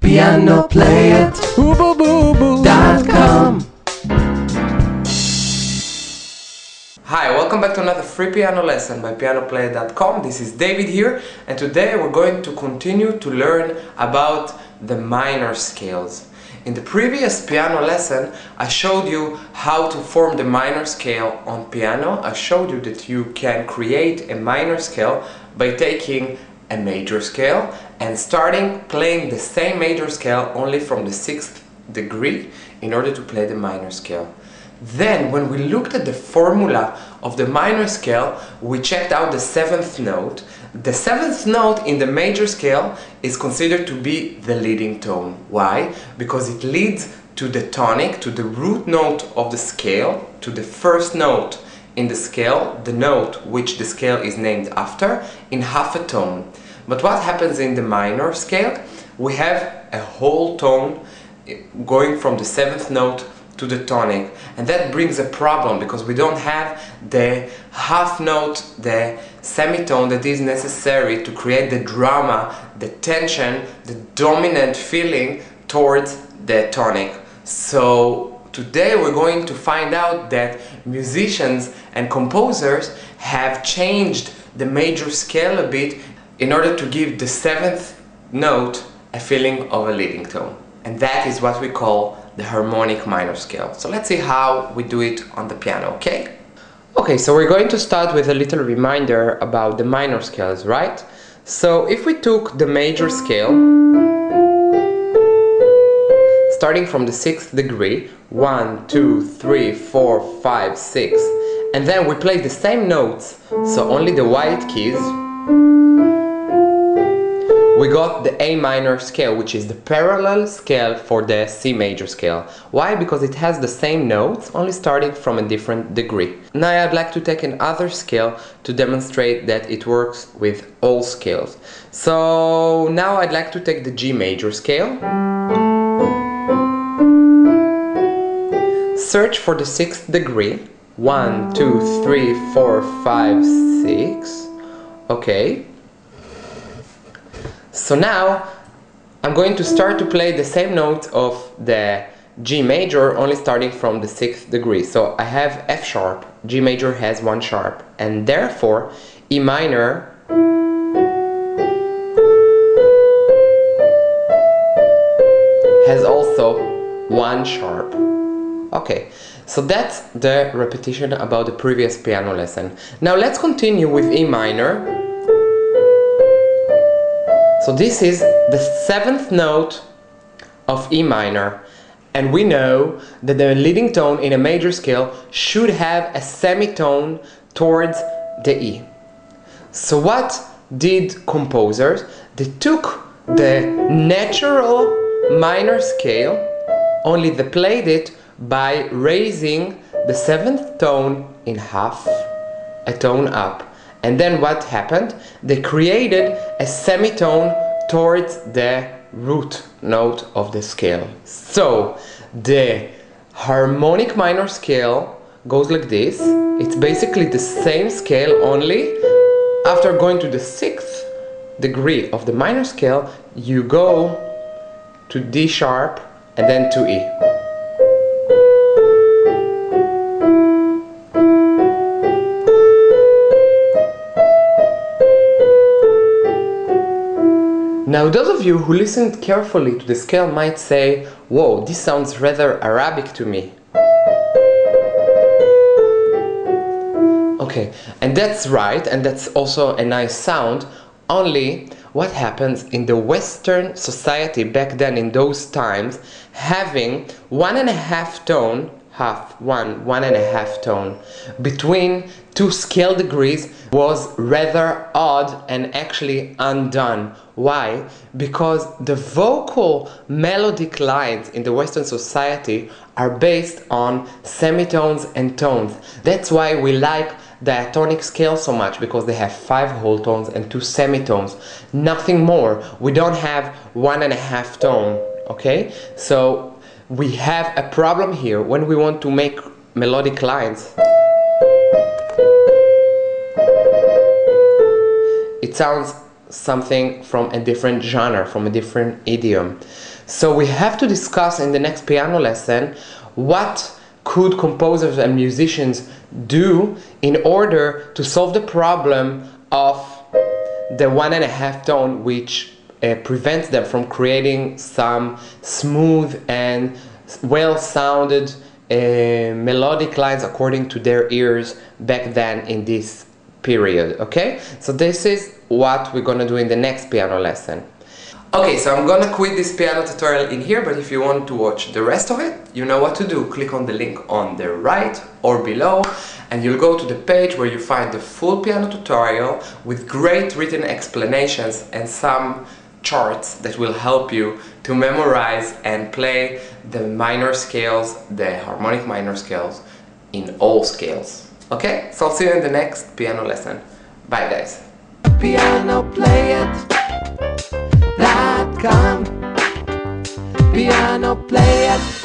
Piano-Play-It.com. Hi, welcome back to another free piano lesson by Piano-Play-It.com. This is David here, and today we're going to continue to learn about the minor scales. In the previous piano lesson, I showed you how to form the minor scale on piano. I showed you that you can create a minor scale by taking a major scale and starting playing the same major scale only from the 6th degree in order to play the minor scale. Then, when we looked at the formula of the minor scale, we checked out the 7th note. The 7th note in the major scale is considered to be the leading tone. Why? Because it leads to the tonic, to the root note of the scale, to the first note in the scale, the note which the scale is named after, in half a tone. But what happens in the minor scale? We have a whole tone going from the 7th note to the tonic, and that brings a problem because we don't have the half note, the semitone that is necessary to create the drama, the tension, the dominant feeling towards the tonic. So today we're going to find out that musicians and composers have changed the major scale a bit in order to give the 7th note a feeling of a leading tone. And that is what we call the harmonic minor scale. So let's see how we do it on the piano, okay? Okay, so we're going to start with a little reminder about the minor scales, right? So if we took the major scale, starting from the 6th degree, 1, 2, 3, 4, 5, 6, and then we play the same notes, so only the white keys, we got the A minor scale, which is the parallel scale for the C major scale. Why? Because it has the same notes, only starting from a different degree. Now I'd like to take another scale to demonstrate that it works with all scales. So now I'd like to take the G major scale. Search for the 6th degree. 1, 2, 3, 4, 5, 6. Okay. So now I'm going to start to play the same note of the G major, only starting from the 6th degree. So I have F sharp, G major has 1 sharp, and therefore E minor has also 1 sharp. Okay, so that's the repetition about the previous piano lesson. Now let's continue with E minor. So this is the 7th note of E minor, and we know that the leading tone in a major scale should have a semitone towards the E. So what did composers? They took the natural minor scale, only they played it by raising the 7th tone in half, a tone up. And then what happened? They created a semitone towards the root note of the scale. So the harmonic minor scale goes like this. It's basically the same scale, only after going to the 6th degree of the minor scale, you go to D sharp and then to E. Now those of you who listened carefully to the scale might say, whoa, this sounds rather Arabic to me. Okay, and that's right, and that's also a nice sound, only what happens in the Western society back then in those times, having 1.5 tone, one and a half tone between 2 scale degrees was rather odd and actually undone. Why? Because the vocal melodic lines in the Western society are based on semitones and tones. That's why we like diatonic scale so much, because they have 5 whole tones and 2 semitones. Nothing more. We don't have 1.5 tone. Okay? So we have a problem here when we want to make melodic lines. It sounds something from a different genre, from a different idiom. So we have to discuss in the next piano lesson what could composers and musicians do in order to solve the problem of the 1.5 tone, which prevents them from creating some smooth and well-sounded melodic lines according to their ears back then in this period. Okay, so this is what we're gonna do in the next piano lesson. Okay, so I'm gonna quit this piano tutorial in here, but if you want to watch the rest of it, you know what to do. Click on the link on the right or below, and you'll go to the page where you find the full piano tutorial with great written explanations and some charts that will help you to memorize and play the minor scales, the harmonic minor scales, in all scales. Okay, so I'll see you in the next piano lesson. Bye guys. Piano-Play-It.com. Piano-Play-It.